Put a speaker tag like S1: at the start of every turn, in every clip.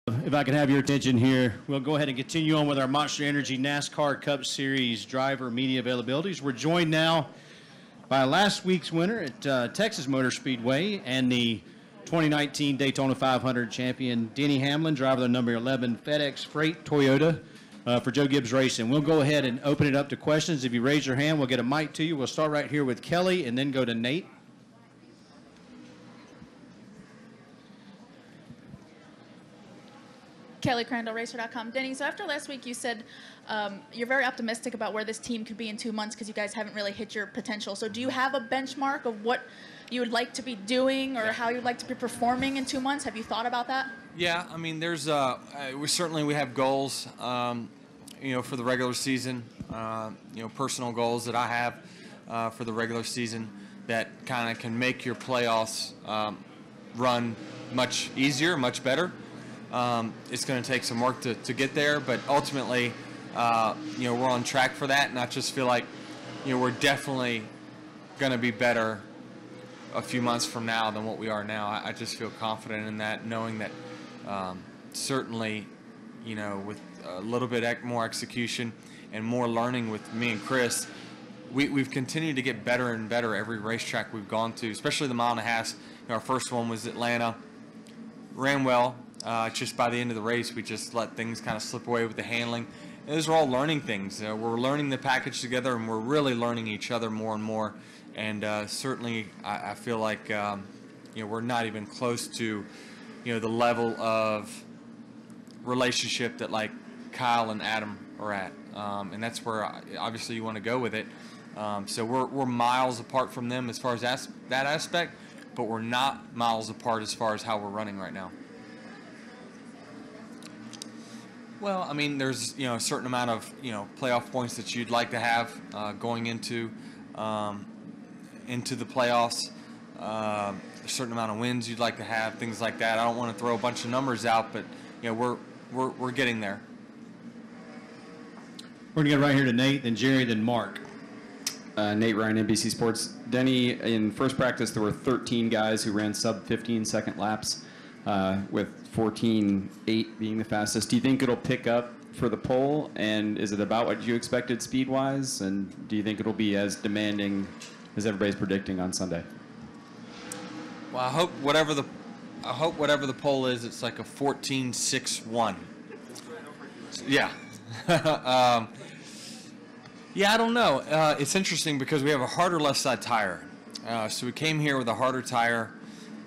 S1: If I can have your attention here, we'll go ahead and continue on with our Monster Energy NASCAR Cup Series driver media availabilities. We're joined now by last week's winner at Texas Motor Speedway and the 2019 Daytona 500 champion, Denny Hamlin, driver of the number 11 FedEx Freight Toyota for Joe Gibbs Racing. We'll go ahead and open it up to questions. If you raise your hand, we'll get a mic to you. We'll start right here with Kelly and then go to Nate.
S2: Kelly Crandall, Racer.com. Denny, so after last week you said you're very optimistic about where this team could be in 2 months because you guys haven't really hit your potential. So do you have a benchmark of what you would like to be doing or how you'd like to be performing in 2 months? Have you thought about that?
S3: Yeah, I mean, there's we have goals, for the regular season, personal goals that I have for the regular season that kind of can make your playoffs run much easier, much better. It's going to take some work to get there, but ultimately, we're on track for that, and I just feel like, we're definitely going to be better a few months from now than what we are now. I just feel confident in that, knowing that certainly, with a little bit more execution and more learning with me and Chris, we've continued to get better and better every racetrack we've gone to, especially the mile and a half. Our first one was Atlanta, ran well. Just by the end of the race, we just let things kind of slip away with the handling. And those are all learning things. We're learning the package together, and we're really learning each other more and more. And certainly, I feel like we're not even close to the level of relationship that like Kyle and Adam are at, and that's where obviously you want to go with it. So we're miles apart from them as far as that aspect, but we're not miles apart as far as how we're running right now. Well, I mean, there's a certain amount of playoff points that you'd like to have going into the playoffs. A certain amount of wins you'd like to have, things like that. I don't want to throw a bunch of numbers out, but we're getting there.
S1: We're gonna get right here to Nate, then Jerry, then Mark.
S4: Nate Ryan, NBC Sports. Denny, in first practice there were 13 guys who ran sub 15-second laps, with 14.8 being the fastest. Do you think it'll pick up for the pole, and is it about what you expected speed-wise, and do you think it'll be as demanding as everybody's predicting on Sunday?
S3: Well, I hope whatever the pole is, it's like a 14.61. Yeah. Yeah, I don't know. It's interesting because we have a harder left side tire. So we came here with a harder tire.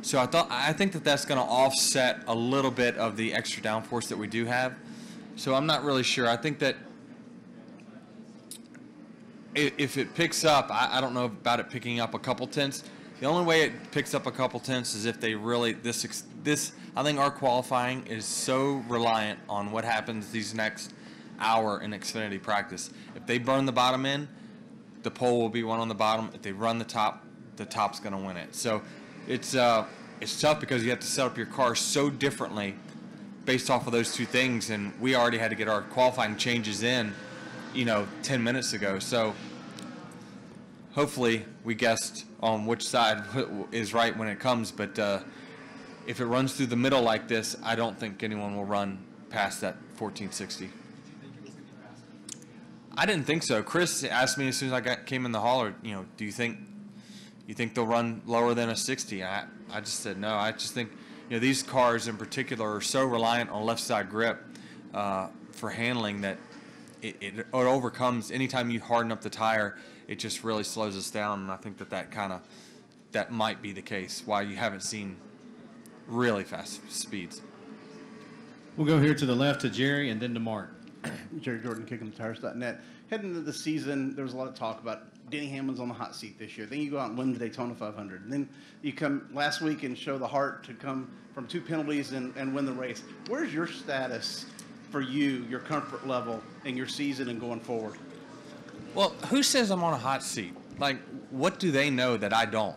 S3: So I think that's going to offset a little bit of the extra downforce that we do have. So I'm not really sure. I think that if it picks up, I don't know about it picking up a couple tenths. The only way it picks up a couple tenths is if they really this. I think our qualifying is so reliant on what happens these next hour in Xfinity practice. If they burn the bottom end, the pole will be one on the bottom. If they run the top's going to win it. So it's tough because you have to set up your car so differently based off of those two things, and we already had to get our qualifying changes in 10 minutes ago. So hopefully we guessed on which side is right when it comes, but if it runs through the middle like this, I don't think anyone will run past that 1460. I didn't think so. Chris asked me as soon as I came in the hauler, do you think they'll run lower than a 60? I just said no. I just think these cars in particular are so reliant on left side grip for handling that it overcomes anytime you harden up the tire. It just really slows us down, and I think that might be the case why you haven't seen really fast speeds.
S1: We'll go here to the left to Jerry and then to Mark.
S5: Jerry Jordan, Kick'emTires.net. Heading into the season, there was a lot of talk about Denny Hamlin's on the hot seat this year. Then you go out and win the Daytona 500. And then you come last week and show the heart to come from 2 penalties and win the race. Where's your status for you, your comfort level in your season and going forward?
S3: Well, who says I'm on a hot seat? Like, what do they know that I don't?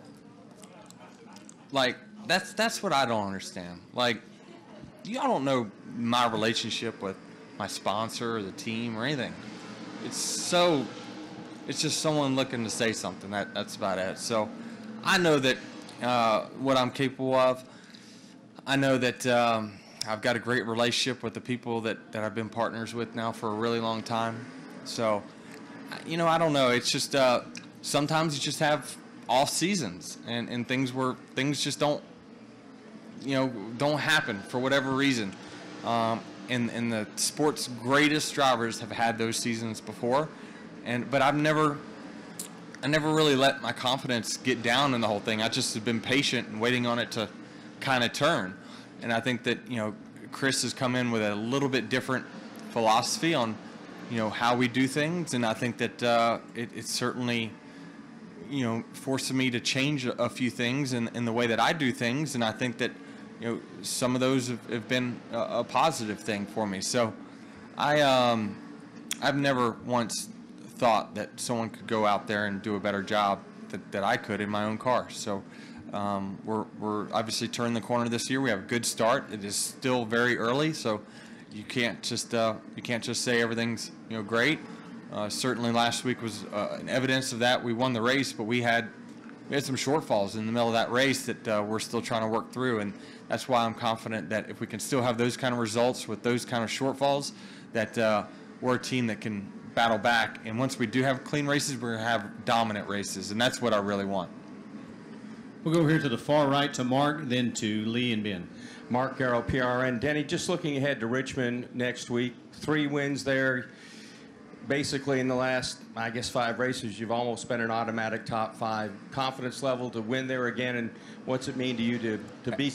S3: Like, that's what I don't understand. Like, y'all don't know my relationship with my sponsor or the team or anything. It's just someone looking to say something. That's about it. So I know that what I'm capable of. I know that I've got a great relationship with the people that I've been partners with now for a really long time. So, I don't know. It's just sometimes you just have off seasons and things just don't happen for whatever reason. And the sport's greatest drivers have had those seasons before, but I never really let my confidence get down in the whole thing. I just have been patient and waiting on it to kind of turn. And I think that, Chris has come in with a little bit different philosophy on, how we do things. And I think that it's certainly, forcing me to change a few things in the way that I do things. And I think that, some of those have been a positive thing for me. So I've never once thought that someone could go out there and do a better job that I could in my own car. So we're obviously turning the corner this year. We have a good start. It is still very early, so you can't just say everything's great. Certainly last week was an evidence of that. We won the race, but we had some shortfalls in the middle of that race that we're still trying to work through, and that's why I'm confident that if we can still have those kind of results with those kind of shortfalls, that we're a team that can battle back. And once we do have clean races, we're going to have dominant races, and that's what I really want.
S1: We'll go here to the far right to Mark, then to Lee and Ben.
S6: Mark Garrow, PRN. Denny, just looking ahead to Richmond next week, 3 wins there. Basically, in the last, 5 races, you've almost been an automatic top 5. Confidence level to win there again, and what's it mean to you to be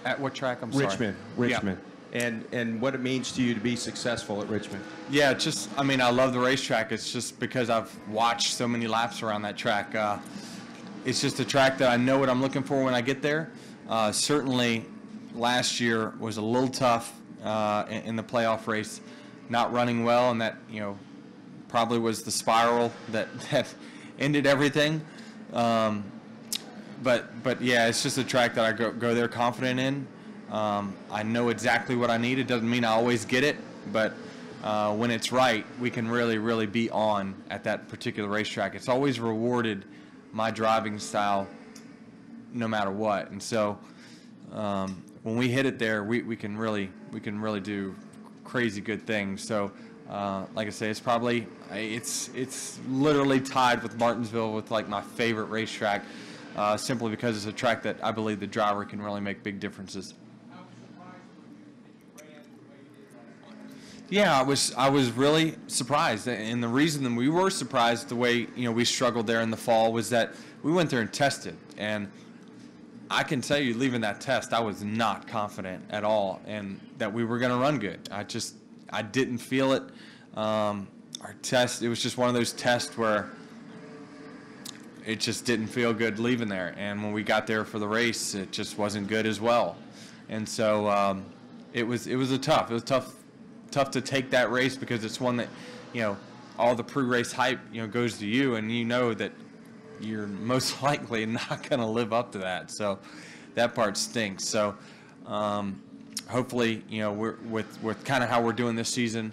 S3: at what track? I'm
S6: sorry. Richmond.
S3: Yeah.
S6: And what it means to you to be successful at Richmond.
S3: Yeah, I love the racetrack. It's just because I've watched so many laps around that track. It's just a track that I know what I'm looking for when I get there. Certainly, last year was a little tough in the playoff race, not running well, and that probably was the spiral that ended everything. But yeah, it's just a track that I go there confident in. I know exactly what I need. It doesn't mean I always get it, but when it's right, we can really, really be on at that particular racetrack. It's always rewarded my driving style no matter what. And so when we hit it there, we can really do crazy good things. So like I say, it's literally tied with Martinsville with like my favorite racetrack, simply because it's a track that I believe the driver can really make big differences. Yeah, I was really surprised, and the reason that we were surprised the way we struggled there in the fall was that we went there and tested, and I can tell you, leaving that test, I was not confident at all, and that we were going to run good. I didn't feel it. Our test, it was just one of those tests where it just didn't feel good leaving there, and when we got there for the race, it just wasn't good as well, and so it was tough to take that race because it's one that all the pre-race hype goes to you, and that you're most likely not going to live up to that. So that part stinks. So hopefully we're with kind of how we're doing this season,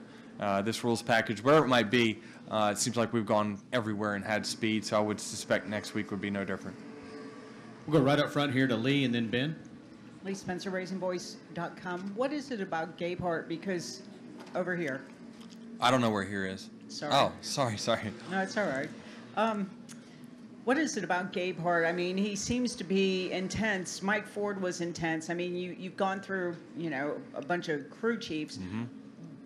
S3: this rules package, whatever it might be, it seems like we've gone everywhere and had speed. So I would suspect next week would be no different.
S1: We'll go right up front here to Lee and then Ben.
S7: Lee Spencer, RacingVoice.com. What is it about Gabe Hart? Because over here.
S3: I don't know where here is.
S7: Sorry.
S3: Oh, sorry.
S7: No, it's all right. What is it about Gabe Hart? I mean, he seems to be intense. Mike Ford was intense. I mean, you've gone through, a bunch of crew chiefs. Mm-hmm.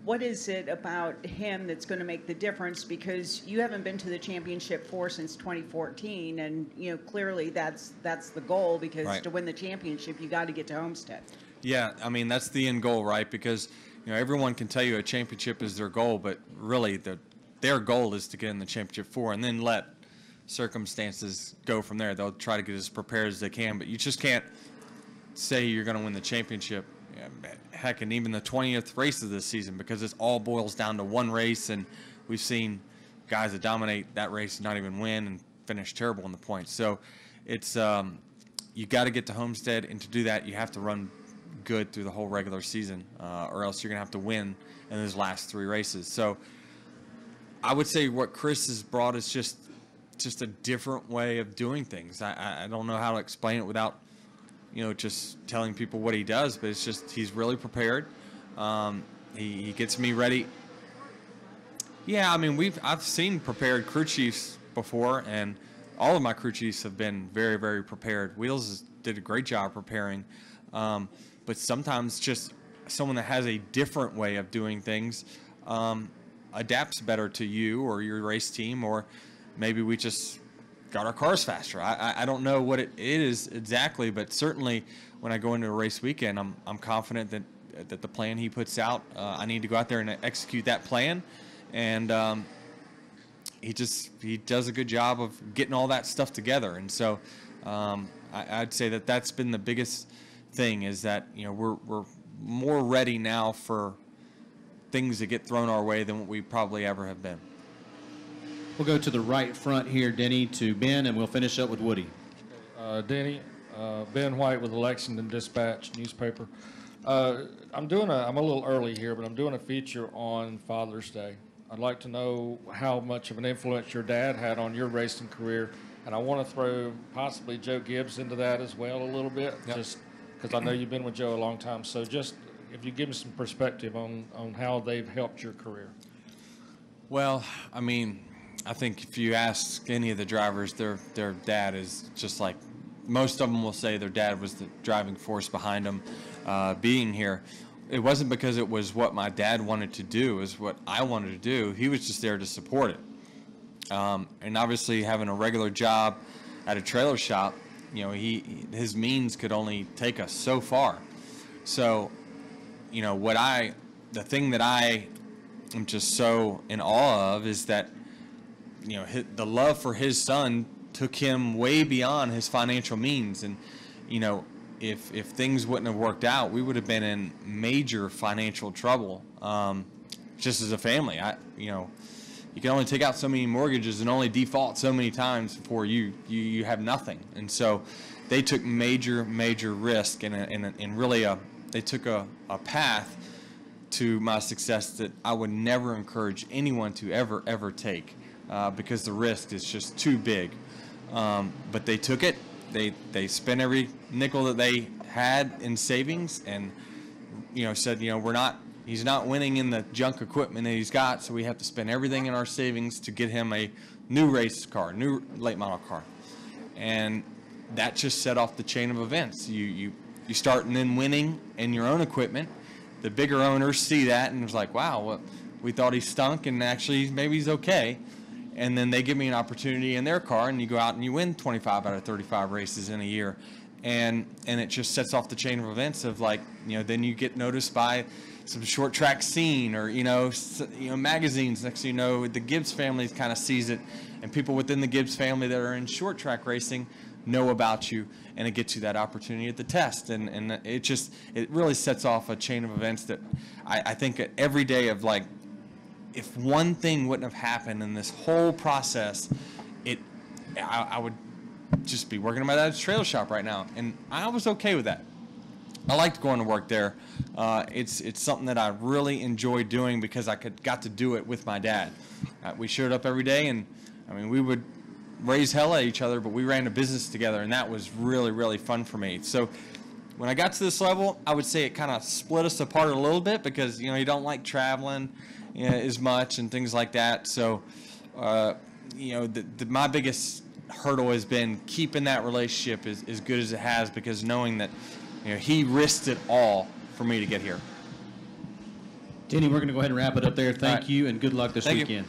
S7: What is it about him that's going to make the difference? Because you haven't been to the championship 4 since 2014, and clearly that's the goal. Because
S3: right.
S7: To win the championship, you got to get to Homestead.
S3: Yeah, I mean that's the end goal, right? Because everyone can tell you a championship is their goal, but really their goal is to get in the championship 4, and then let circumstances go from there. They'll try to get as prepared as they can, but you just can't say you're going to win the championship. Heck, and even the 20th race of this season, because it all boils down to one race, and we've seen guys that dominate that race not even win and finish terrible in the points. So it's you got to get to Homestead, and to do that, you have to run good through the whole regular season, or else you're going to have to win in those last 3 races. So I would say what Chris has brought is just a different way of doing things. I don't know how to explain it without just telling people what he does, but it's just he's really prepared. He gets me ready. Yeah, I mean, I've seen prepared crew chiefs before, and all of my crew chiefs have been very, very prepared. Wheels did a great job preparing, but sometimes just someone that has a different way of doing things adapts better to you or your race team, or maybe we just got our cars faster. I don't know what it is exactly, but certainly when I go into a race weekend, I'm confident that the plan he puts out, I need to go out there and execute that plan, and he does a good job of getting all that stuff together. And so I'd say that's been the biggest thing, is that we're more ready now for things that get thrown our way than what we probably ever have been.
S1: We'll go to the right front here, Denny, to Ben, and we'll finish up with Woody.
S8: Denny, Ben White with the Lexington Dispatch newspaper. I'm a little early here, but I'm doing a feature on Father's Day. I'd like to know how much of an influence your dad had on your racing career, and I want to throw possibly Joe Gibbs into that as well a little bit, just because I know you've been with Joe a long time. So just if you give me some perspective on how they've helped your career.
S3: Well, I mean, I think if you ask any of the drivers, their dad is just like, most of them will say their dad was the driving force behind them being here. It wasn't because it was what my dad wanted to do, it was what I wanted to do. He was just there to support it. And obviously having a regular job at a trailer shop, his means could only take us so far. So, the thing that I am just so in awe of is that, the love for his son took him way beyond his financial means. And, if things wouldn't have worked out, we would have been in major financial trouble, just as a family. You can only take out so many mortgages and only default so many times before you have nothing. And so they took major risk, and really they took a path to my success that I would never encourage anyone to ever take, because the risk is just too big. But they took it. They spent every nickel that they had in savings, and said, he's not winning in the junk equipment that he's got, so we have to spend everything in our savings to get him a new race car, new late model car. And that just set off the chain of events. You start and then winning in your own equipment. The bigger owners see that and it's like, wow, well, we thought he stunk, and actually maybe he's okay. And then they give me an opportunity in their car, and you go out and you win 25 out of 35 races in a year. And it just sets off the chain of events of, like, then you get noticed by some short track scene, or magazines. Next thing you know, the Gibbs family kind of sees it, and people within the Gibbs family that are in short track racing know about you, and it gets you that opportunity at the test. And it really sets off a chain of events that I think every day of, like, if one thing wouldn't have happened in this whole process, I would just be working at my dad's trailer shop right now, and I was okay with that. I liked going to work there. It's something that I really enjoy doing because I got to do it with my dad. We showed up every day, and we would raise hell at each other, but we ran a business together, and that was really, really fun for me. So when I got to this level, I would say it kind of split us apart a little bit, because you don't like traveling as much and things like that. So my biggest hurdle has been keeping that relationship as good as it has, because knowing that he risked it all for me to get here.
S1: Denny, we're going to go ahead and wrap it up there. Thank you, and good luck this
S3: Thank you.
S1: weekend.